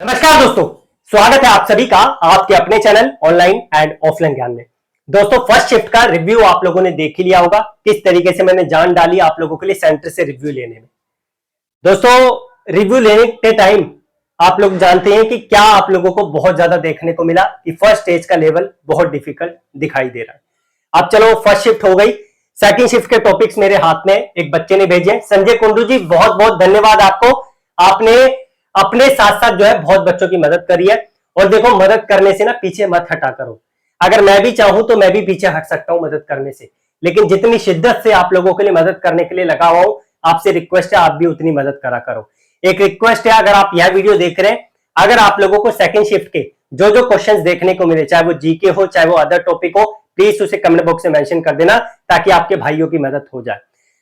नमस्कार दोस्तों, स्वागत है आप सभी का आपके अपने चैनल ऑनलाइन एंड ऑफलाइन ज्ञान में। दोस्तों, फर्स्ट शिफ्ट का रिव्यू आप लोगों ने देख ही लिया होगा, किस तरीके से मैंने जान डाली आप लोगों के लिए सेंटर से रिव्यू लेने में। दोस्तों, रिव्यू लेने के टाइम आप लोग जानते हैं कि क्या आप लोगों को बहुत ज्यादा देखने को मिला कि फर्स्ट स्टेज का लेवल बहुत डिफिकल्ट दिखाई दे रहा है। अब चलो, फर्स्ट शिफ्ट हो गई, सेकंड शिफ्ट के टॉपिक्स मेरे हाथ में एक बच्चे ने भेजे। संजय कुंडू जी, बहुत बहुत धन्यवाद आपको, आपने अपने साथ साथ जो है बहुत बच्चों की मदद करी है। और देखो, मदद करने से ना पीछे मत हटा करो। अगर मैं भी चाहूं तो मैं भी पीछे हट सकता हूं मदद करने से, लेकिन जितनी शिद्दत से आप लोगों के लिए मदद करने के लिए लगा हुआ हूं, आपसे रिक्वेस्ट है आप भी उतनी मदद करा करो। एक रिक्वेस्ट है, अगर आप यह वीडियो देख रहे हैं, अगर आप लोगों को सेकंड शिफ्ट के जो जो क्वेश्चंस देखने को मिले, चाहे वो जीके हो चाहे वो अदर टॉपिक हो, प्लीज उसे कमेंट बॉक्स में मेंशन कर देना ताकि आपके भाइयों की मदद हो जाए।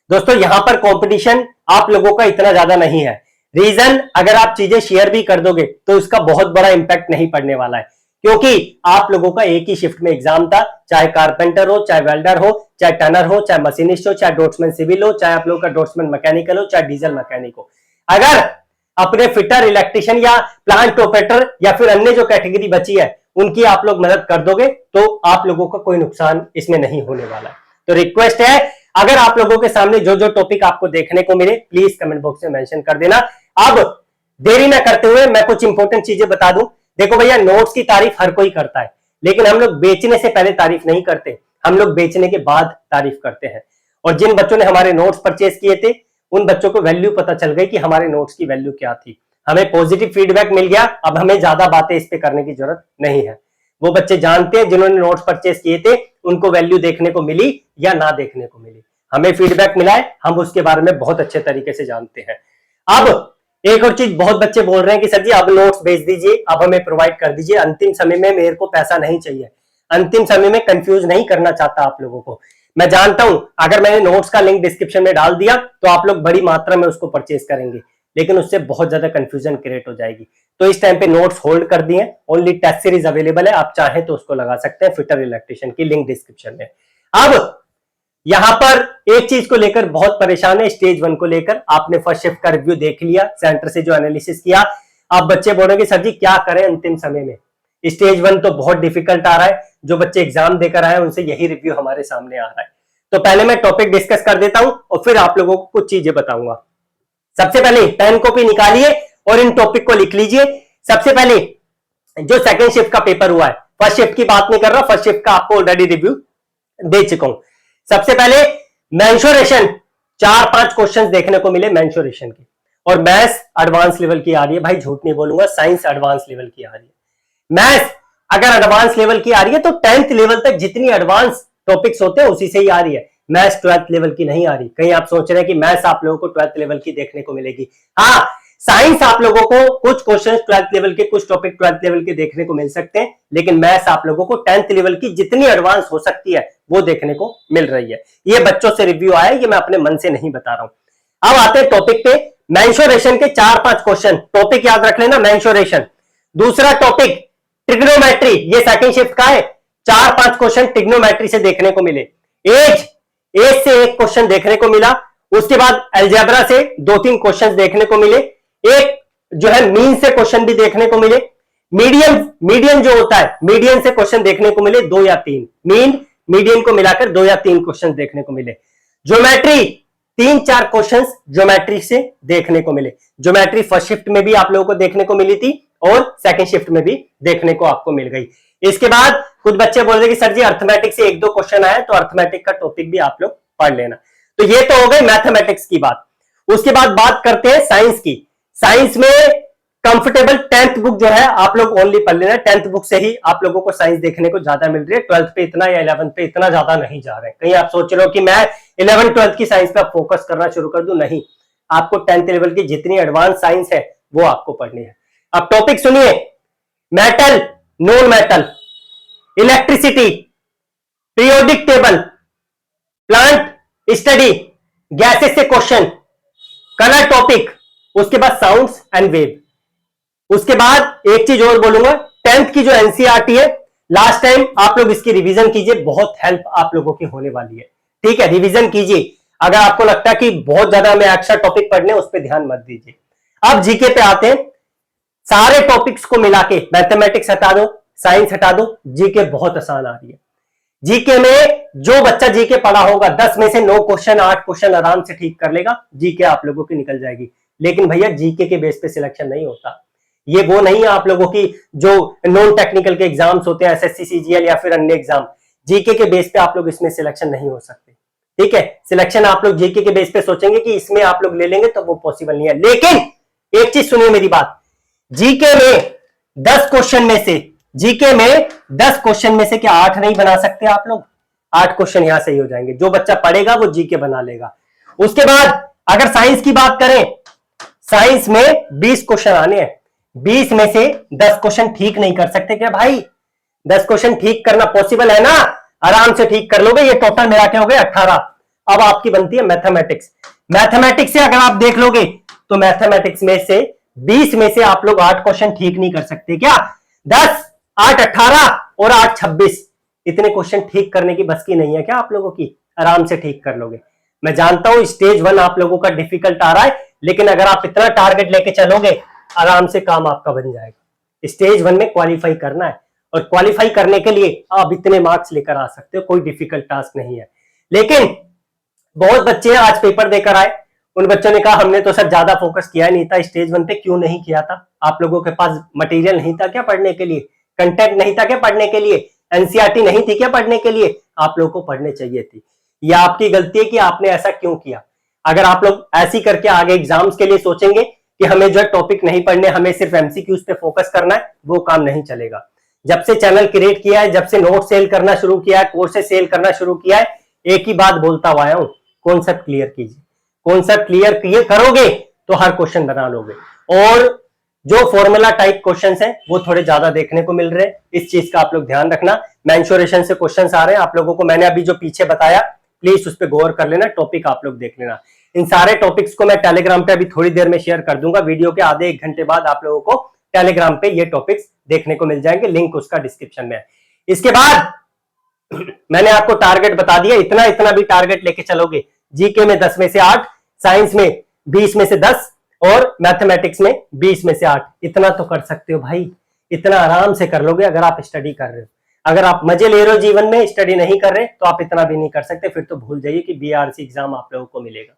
दोस्तों, यहां पर कंपटीशन आप लोगों का इतना ज्यादा नहीं है। रीजन, अगर आप चीजें शेयर भी कर दोगे तो उसका बहुत बड़ा इंपैक्ट नहीं पड़ने वाला है, क्योंकि आप लोगों का एक ही शिफ्ट में एग्जाम था। चाहे कारपेंटर हो, चाहे वेल्डर हो, चाहे टनर हो, चाहे मशीनिस्ट हो, चाहे डोट्समैन सिविल हो, चाहे आप लोगों का डोट्समैन मैकेनिकल हो, चाहे डीजल मैकेनिक हो। अगर अपने फिटर, इलेक्ट्रिशियन या प्लांट ऑपरेटर या फिर अन्य जो कैटेगरी बची है उनकी आप लोग मदद कर दोगे तो आप लोगों का कोई नुकसान इसमें नहीं होने वाला है। तो रिक्वेस्ट है, अगर आप लोगों के सामने जो जो टॉपिक आपको देखने को मिले प्लीज कमेंट बॉक्स में मेंशन कर देना। अब देरी ना करते हुए मैं कुछ इंपॉर्टेंट चीजें बता दूं। देखो भैया, नोट्स की तारीफ हर कोई करता है, लेकिन हम लोग बेचने से पहले तारीफ नहीं करते, हम लोग बेचने के बाद तारीफ करते हैं। और जिन बच्चों ने हमारे नोट्स परचेज किए थे उन बच्चों को वैल्यू पता चल गई कि हमारे नोट्स की वैल्यू क्या थी, हमें पॉजिटिव फीडबैक मिल गया। अब हमें ज्यादा बातें इस पे करने की जरूरत नहीं है। वो बच्चे जानते हैं जिन्होंने नोट्स परचेज किए थे उनको वैल्यू देखने को मिली या ना देखने को मिली, हमें फीडबैक मिला है, हम उसके बारे में बहुत अच्छे तरीके से जानते हैं। अब एक और चीज, बहुत बच्चे बोल रहे हैं कि सर जी अब नोट्स भेज दीजिए, अब हमें प्रोवाइड कर दीजिए, अंतिम समय में मेरे को पैसा नहीं चाहिए। अंतिम समय में कंफ्यूज नहीं करना चाहता आप लोगों को। मैं जानता हूं अगर मैंने नोट्स का लिंक डिस्क्रिप्शन में डाल दिया तो आप लोग बड़ी मात्रा में उसको परचेज करेंगे, लेकिन उससे बहुत ज्यादा कंफ्यूजन क्रिएट हो जाएगी। तो इस टाइम पे नोट्स होल्ड कर दिए, ओनली टेस्ट सीरीज अवेलेबल है, आप चाहें तो उसको लगा सकते हैं, फिटर इलेक्ट्रिशियन की लिंक डिस्क्रिप्शन में। अब यहां पर एक चीज को लेकर बहुत परेशान है, स्टेज 1 को लेकर। आपने फर्स्ट शिफ्ट का रिव्यू देख लिया, सेंटर से जो एनालिसिस किया। अब बच्चे बोलेंगे सर जी क्या करें अंतिम समय में, स्टेज 1 तो बहुत डिफिकल्ट आ रहा है, जो बच्चे एग्जाम देकर आए उनसे यही रिव्यू हमारे सामने आ रहा है। तो पहले मैं टॉपिक डिस्कस कर देता हूं और फिर आप लोगों को कुछ चीजें बताऊंगा। सबसे पहले पेन कॉपी निकालिए और इन टॉपिक को लिख लीजिए। सबसे पहले जो सेकंड शिफ्ट का पेपर हुआ है, फर्स्ट शिफ्ट की बात नहीं कर रहा, फर्स्ट शिफ्ट का आपको ऑलरेडी रिव्यू दे चुका हूं। सबसे पहले मेंसुरेशन, 4-5 क्वेश्चंस देखने को मिले मेंसुरेशन के, और मैथ्स एडवांस लेवल की आ रही है, भाई झूठ नहीं बोलूंगा, साइंस एडवांस लेवल की आ रही है। मैथ्स अगर एडवांस लेवल की आ रही है तो 10th लेवल तक जितनी एडवांस टॉपिक्स होते हैं उसी से ही आ रही है, मैथ्स 12th लेवल की नहीं आ रही। कहीं आप सोच रहे हैं कि मैथ्स आप लोगों को 12th लेवल की देखने को मिलेगी। हाँ, साइंस आप लोगों को कुछ क्वेश्चंस 12th लेवल के, कुछ टॉपिक 12th लेवल के देखने को मिल सकते हैं, लेकिन मैथ्स आप लोगों को 10th लेवल की जितनी एडवांस हो सकती है वो देखने को मिल रही है। ये बच्चों से रिव्यू आया, ये मैं अपने मन से नहीं बता रहा हूं। अब आते हैं टॉपिक पे, मेंसुरेशन के 4-5 क्वेश्चन, टॉपिक याद रख लेना मेंसुरेशन। दूसरा टॉपिक ट्रिग्नोमेट्री, ये सेकंड शिफ्ट का है, 4-5 क्वेश्चन ट्रिग्नोमेट्री से देखने को मिले। एज से एक क्वेश्चन देखने को मिला, उसके बाद अलजेब्रा से 2-3 क्वेश्चन देखने को मिले, एक जो है मीन से क्वेश्चन भी देखने को मिले। मीडियन जो होता है, मीडियन से क्वेश्चन देखने को मिले 2 या 3, मीडियन को मिलाकर 2 या 3 क्वेश्चन देखने को मिले। ज्योमेट्री 3-4 क्वेश्चंस ज्योमेट्री से देखने को मिले। ज्योमेट्री फर्स्ट शिफ्ट में भी आप लोगों को देखने को मिली थी और सेकंड शिफ्ट में भी देखने को आपको मिल गई। इसके बाद कुछ बच्चे बोल रहे कि सर जी अर्थमेटिक से 1-2 क्वेश्चन आए, तो अर्थमेटिक का टॉपिक भी आप लोग पढ़ लेना। तो ये तो हो गई मैथमेटिक्स की बात। उसके बाद बात करते हैं साइंस की। साइंस में कंफर्टेबल 10th बुक जो है आप लोग ओनली पढ़ लेना, 10th बुक से ही आप लोगों को साइंस देखने को ज्यादा मिल रही है। 12th पे इतना या 11th पे इतना ज्यादा नहीं जा रहे हैं। कहीं आप सोच रहे हो कि मैं 11th 12th की साइंस पे फोकस करना शुरू कर दूं, नहीं, आपको 10th लेवल की जितनी एडवांस साइंस है वो आपको पढ़नी है। अब टॉपिक सुनिए, metal, non metal, electricity, periodic table, plant study, gases से क्वेश्चन, कलर टॉपिक, उसके बाद साउंड्स एंड वेव। उसके बाद एक चीज और बोलूंगा, 10th की जो एनसीईआरटी है, लास्ट टाइम आप लोग इसकी रिवीजन कीजिए, बहुत हेल्प आप लोगों की होने वाली है। ठीक है, रिवीजन कीजिए। अगर आपको लगता है कि बहुत ज्यादा हमें एक्स्ट्रा टॉपिक पढ़ने, उस पर ध्यान मत दीजिए। अब जीके पे आते हैं। सारे टॉपिक्स को मिला के, मैथमेटिक्स हटा दो, साइंस हटा दो, जीके बहुत आसान आ रही है। जीके में जो बच्चा जीके पढ़ा होगा 10 में से 9 क्वेश्चन 8 क्वेश्चन आराम से ठीक कर लेगा, जीके आप लोगों की निकल जाएगी। लेकिन भैया जीके के बेस पे सिलेक्शन नहीं होता। ये वो नहीं है आप लोगों की जो नॉन टेक्निकल के एग्जाम्स होते हैं, एसएससी सीजीएल या फिर अन्य एग्जाम, जीके के बेस पे आप लोग इसमें सिलेक्शन नहीं हो सकते। ठीक है, सिलेक्शन आप लोग जीके के बेस पे सोचेंगे कि इसमें आप लोग ले लेंगे तो वो पॉसिबल नहीं है। लेकिन एक चीज सुनिए मेरी बात, जीके में 10 क्वेश्चन में से, जीके में 10 क्वेश्चन में से क्या 8 नहीं बना सकते आप लोग? 8 क्वेश्चन यहां सही हो जाएंगे। जो बच्चा पढ़ेगा वो जीके बना लेगा। उसके बाद अगर साइंस की बात करें, साइंस में 20 क्वेश्चन आने हैं, 20 में से 10 क्वेश्चन ठीक नहीं कर सकते क्या भाई? 10 क्वेश्चन ठीक करना पॉसिबल है ना? आराम से ठीक कर लोगे। ये टोटल मिला के हो गए 18। अब आपकी बनती है मैथमेटिक्स। मैथमेटिक्स से अगर आप देख लोगे तो मैथमेटिक्स में से 20 में से आप लोग 8 क्वेश्चन ठीक नहीं कर सकते क्या? 10 8 18 और 8 26, इतने क्वेश्चन ठीक करने की बस की नहीं है क्या आप लोगों की? आराम से ठीक कर लोगे। मैं जानता हूं स्टेज 1 आप लोगों का डिफिकल्ट आ रहा है, लेकिन अगर आप इतना टारगेट लेके चलोगे आराम से काम आपका बन जाएगा। स्टेज 1 में क्वालिफाई करना है, और क्वालिफाई करने के लिए आप इतने मार्क्स लेकर आ सकते हो, कोई डिफिकल्ट टास्क नहीं है। लेकिन बहुत बच्चे आज पेपर देकर आए, उन बच्चों ने कहा हमने तो सर ज्यादा फोकस किया नहीं था स्टेज 1 पे। क्यों नहीं किया था? आप लोगों के पास मटेरियल नहीं था क्या पढ़ने के लिए? कंटेंट नहीं था क्या पढ़ने के लिए? एनसीईआरटी नहीं थी क्या पढ़ने के लिए? आप लोगों को पढ़ने चाहिए थी। यह आपकी गलती है कि आपने ऐसा क्यों किया। अगर आप लोग ऐसी करके आगे एग्जाम्स के लिए सोचेंगे कि हमें जो है टॉपिक नहीं पढ़ने, हमें सिर्फ एमसीक्यूज पे फोकस करना है, वो काम नहीं चलेगा। जब से चैनल क्रिएट किया है, जब से नोट सेल करना शुरू किया है, कोर्सेज सेल करना शुरू किया है, एक ही बात बोलता हुआ आया हूं, कॉन्सेप्ट क्लियर कीजिए। कॉन्सेप्ट क्लियर करोगे तो हर क्वेश्चन बना लोगे। और जो फॉर्मूला टाइप क्वेश्चंस हैं वो थोड़े ज्यादा देखने को मिल रहे हैं, इस चीज का आप लोग ध्यान रखना। मेंसुरेशन से क्वेश्चंस आ रहे हैं आप लोगों को, मैंने अभी जो पीछे बताया प्लीज उस पर गौर कर लेना, टॉपिक आप लोग देख लेना। इन सारे टॉपिक्स को मैं टेलीग्राम पे अभी थोड़ी देर में शेयर कर दूंगा। वीडियो के आधे 1 घंटे बाद आप लोगों को टेलीग्राम पे ये टॉपिक्स देखने को मिल जाएंगे, लिंक उसका डिस्क्रिप्शन में है। इसके बाद मैंने आपको टारगेट बता दिया, इतना इतना भी टारगेट लेके चलोगे, जीके में 10 में से 8, साइंस में 20 में से 10 और मैथमेटिक्स में 20 में से 8, इतना तो कर सकते हो भाई। इतना आराम से कर लोगे अगर आप स्टडी कर रहे हो। अगर आप मजे ले रहे हो जीवन में, स्टडी नहीं कर रहे, तो आप इतना भी नहीं कर सकते। फिर तो भूल जाइए कि बीआरसी एग्जाम आप लोगों को मिलेगा।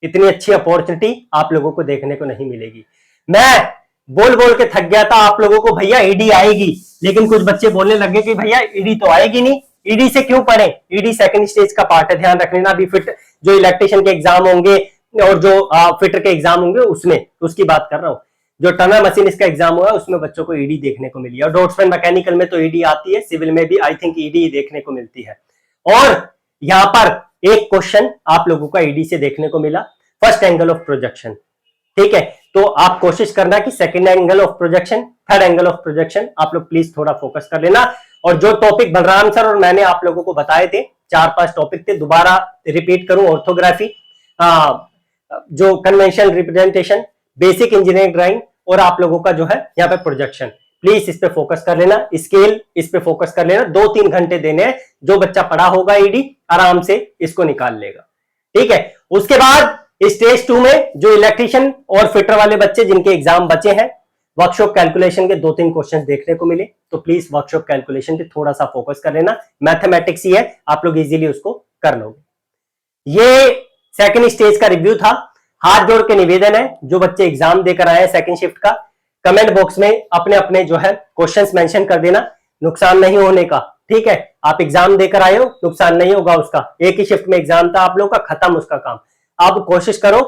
इतनी अच्छी अपॉर्चुनिटी आप लोगों को देखने को नहीं मिलेगी। मैं बोल बोल के थक गया था आप लोगों को भैया ईडी आएगी, लेकिन कुछ बच्चे बोलने लगे कि भैया ईडी तो आएगी नहीं। ईडी से क्यों पढ़े? ईडी सेकंड स्टेज का पार्ट है, ध्यान रख लेना। अभी फिट जो इलेक्ट्रिशियन के एग्जाम होंगे और जो फिटर के एग्जाम होंगे उसमें उसकी बात कर रहा हूँ। जो टनर मशीन इसका एग्जाम हुआ है उसमें बच्चों को ईडी देखने को मिली है, और डॉट्समैन मैकेनिकल में तो ईडी आती है, सिविल में भी आई थिंक ईडी देखने को मिलती है। और यहां पर एक क्वेश्चन आप लोगों का ईडी से देखने को मिला, फर्स्ट एंगल ऑफ प्रोजेक्शन। ठीक है, तो आप कोशिश करना कि second angle of projection, third angle of projection आप लोग प्लीज थोड़ा फोकस कर लेना। और जो टॉपिक बलराम सर और मैंने आप लोगों को बताए थे, 4-5 टॉपिक थे, दोबारा रिपीट करूं, ऑर्थोग्राफी, जो conventional representation, basic engineering drawing, और आप लोगों का जो है यहाँ पे प्रोजेक्शन, प्लीज इस पे फोकस कर लेना। स्केल इस पे फोकस कर लेना। 2-3 घंटे देने हैं, जो बच्चा पढ़ा होगा ईडी आराम से इसको निकाल लेगा। ठीक है, उसके बाद स्टेज 2 में जो इलेक्ट्रिशियन और फिटर वाले बच्चे जिनके एग्जाम बचे हैं, वर्कशॉप कैलकुलेशन के 2-3 क्वेश्चन देखने को मिले, तो प्लीज वर्कशॉप कैलकुलेशन पे थोड़ा सा फोकस कर लेना। मैथमेटिक्स ही है, आप लोग इजीली उसको कर लोगे। ये सेकंड स्टेज का रिव्यू था। हाथ जोड़ के निवेदन है, जो बच्चे एग्जाम देकर आए हैं सेकंड शिफ्ट का, कमेंट बॉक्स में अपने अपने जो है क्वेश्चंस मेंशन कर देना, नुकसान नहीं होने का। ठीक है, आप एग्जाम देकर आए हो, नुकसान नहीं होगा उसका। एक ही शिफ्ट में एग्जाम था आप लोगों का, खत्म उसका काम। आप कोशिश करो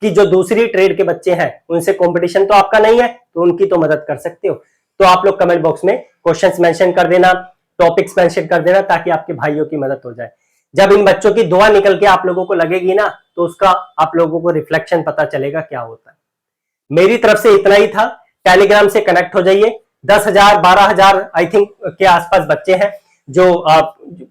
कि जो दूसरी ट्रेड के बच्चे हैं उनसे कंपटीशन तो आपका नहीं है, तो उनकी तो मदद कर सकते हो। तो आप लोग कमेंट बॉक्स में क्वेश्चंस मेंशन कर देना, टॉपिक्स मेंशन कर देना, ताकि आपके भाइयों की मदद हो जाए। जब इन बच्चों की दुआ निकल के आप लोगों को लगेगी ना, तो उसका आप लोगों को रिफ्लेक्शन पता चलेगा क्या होता है। मेरी तरफ से इतना ही था। टेलीग्राम से कनेक्ट हो जाइए। 10,000 12,000 आई थिंक के आसपास बच्चे हैं, जो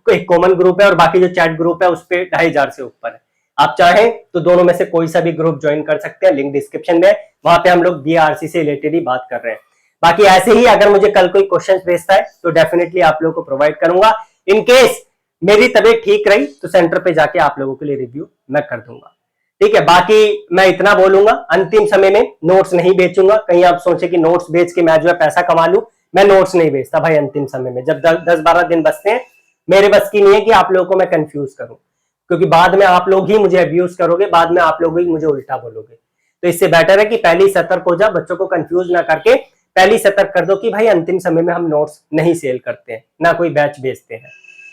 एक कॉमन ग्रुप है, और बाकी जो चैट ग्रुप है उस पर 2,500 से ऊपर है। आप चाहें तो दोनों में से कोई सा भी ग्रुप ज्वाइन कर सकते हैं, लिंक डिस्क्रिप्शन में है। वहां पे हम लोग बीआरसी से रिलेटेड ही बात कर रहे हैं। बाकी ऐसे ही अगर मुझे कल कोई क्वेश्चन भेजता है तो डेफिनेटली आप लोगों को प्रोवाइड करूंगा। इन केस मेरी तबीयत ठीक रही तो सेंटर पे जाके आप लोगों के लिए रिव्यू मैं कर दूंगा। ठीक है, बाकी मैं इतना बोलूंगा, अंतिम समय में नोट्स नहीं बेचूंगा। कहीं आप सोचे कि नोट्स बेच के मैं जो है पैसा कमा लूं, मैं नोट्स नहीं बेचता भाई। अंतिम समय में जब 10-12 दिन बचते हैं, मेरे बस की नहीं है कि आप लोगों को मैं कंफ्यूज करूं, क्योंकि बाद में आप लोग ही मुझे अब्यूज करोगे, बाद में आप लोग ही मुझे उल्टा बोलोगे। तो इससे बेटर है कि पहले ही सतर्क हो जा, बच्चों को कंफ्यूज ना करके पहले ही सतर्क कर दो कि भाई अंतिम समय में हम नोट्स नहीं सेल करते हैं, ना कोई बैच बेचते हैं,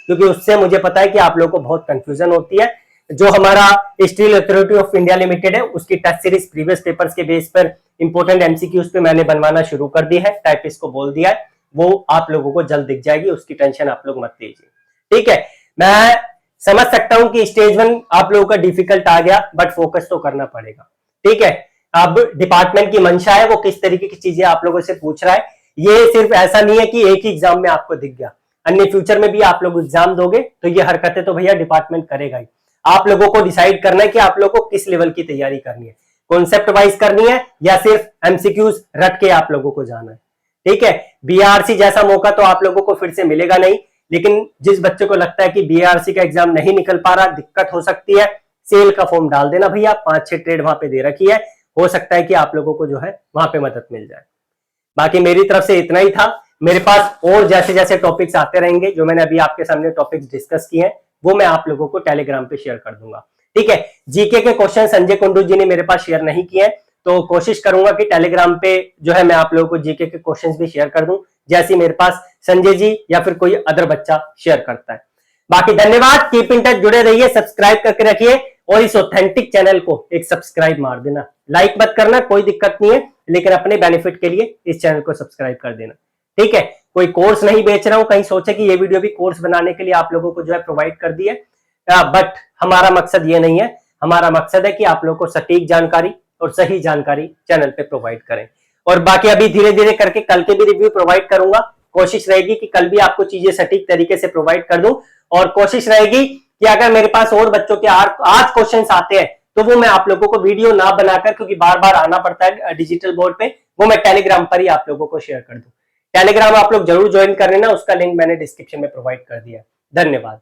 क्योंकि उससे मुझे पता है कि आप लोगों को बहुत कंफ्यूजन होती है। जो हमारा steel authority of India limited है, उसकी टेस्ट सीरीज प्रीवियस पेपर्स के बेस पर इंपोर्टेंट एमसीक्यूज पे मैंने बनवाना शुरू कर दिया है, टाइपिस्ट को बोल दिया है, वो आप लोगों को जल्द दिख जाएगी, उसकी टेंशन आप लोग मत लीजिए। ठीक है, मैं समझ सकता हूं कि स्टेज 1 आप लोगों का डिफिकल्ट आ गया, बट फोकस तो करना पड़ेगा। ठीक है, अब डिपार्टमेंट की मंशा है वो किस तरीके की चीजें आप लोगों से पूछ रहा है। ये सिर्फ ऐसा नहीं है कि एक ही एग्जाम में आपको दिख गया, अन्य फ्यूचर में भी आप लोग एग्जाम दोगे तो ये हरकतें तो भैया डिपार्टमेंट करेगा ही। आप लोगों को डिसाइड करना है कि आप लोगों को किस लेवल की तैयारी करनी है, कॉन्सेप्ट वाइज करनी है या सिर्फ एमसीक्यूज रट के आप लोगों को जाना है। ठीक है, बीआरसी जैसा मौका तो आप लोगों को फिर से मिलेगा नहीं, लेकिन जिस बच्चे को लगता है कि बीआरसी का एग्जाम नहीं निकल पा रहा, दिक्कत हो सकती है, सेल का फॉर्म डाल देना भैया, 5-6 ट्रेड वहां पे दे रखी है, हो सकता है कि आप लोगों को जो है वहां पे मदद मिल जाए। बाकी मेरी तरफ से इतना ही था। मेरे पास और जैसे जैसे टॉपिक्स आते रहेंगे, जो मैंने अभी आपके सामने टॉपिक्स डिस्कस किए हैं, वो मैं आप लोगों को टेलीग्राम पे शेयर कर दूंगा। ठीक है, जीके के क्वेश्चन संजय कुंडू जी ने मेरे पास शेयर नहीं किए, तो कोशिश करूंगा कि टेलीग्राम पे जो है मैं आप लोगों को जीके के क्वेश्चंस भी शेयर कर दूं, जैसे मेरे पास संजय जी या फिर कोई अदर बच्चा शेयर करता है। बाकी धन्यवाद, कीप इन टच, जुड़े रहिए, सब्सक्राइब करके रखिए और इस ऑथेंटिक चैनल को एक सब्सक्राइब मार देना। लाइक मत करना, कोई दिक्कत नहीं है, लेकिन अपने बेनिफिट के लिए इस चैनल को सब्सक्राइब कर देना। ठीक है, कोई कोर्स नहीं बेच रहा हूं, कहीं सोचे कि ये वीडियो भी कोर्स बनाने के लिए आप लोगों को जो है प्रोवाइड कर दी है, बट हमारा मकसद ये नहीं है। हमारा मकसद है कि आप लोगों को सटीक जानकारी और सही जानकारी चैनल पे प्रोवाइड करें। और बाकी अभी धीरे धीरे करके कल के भी रिव्यू प्रोवाइड करूंगा, कोशिश रहेगी कि कल भी आपको चीजें सटीक तरीके से प्रोवाइड कर दूं, और कोशिश रहेगी कि अगर मेरे पास और बच्चों के आज क्वेश्चंस आते हैं तो वो मैं आप लोगों को वीडियो ना बनाकर, क्योंकि बार बार आना पड़ता है डिजिटल बोर्ड पे, वो मैं टेलीग्राम पर ही आप लोगों को शेयर कर दूं। टेलीग्राम आप लोग जरूर ज्वाइन कर लेना, उसका लिंक मैंने डिस्क्रिप्शन में प्रोवाइड कर दिया। धन्यवाद।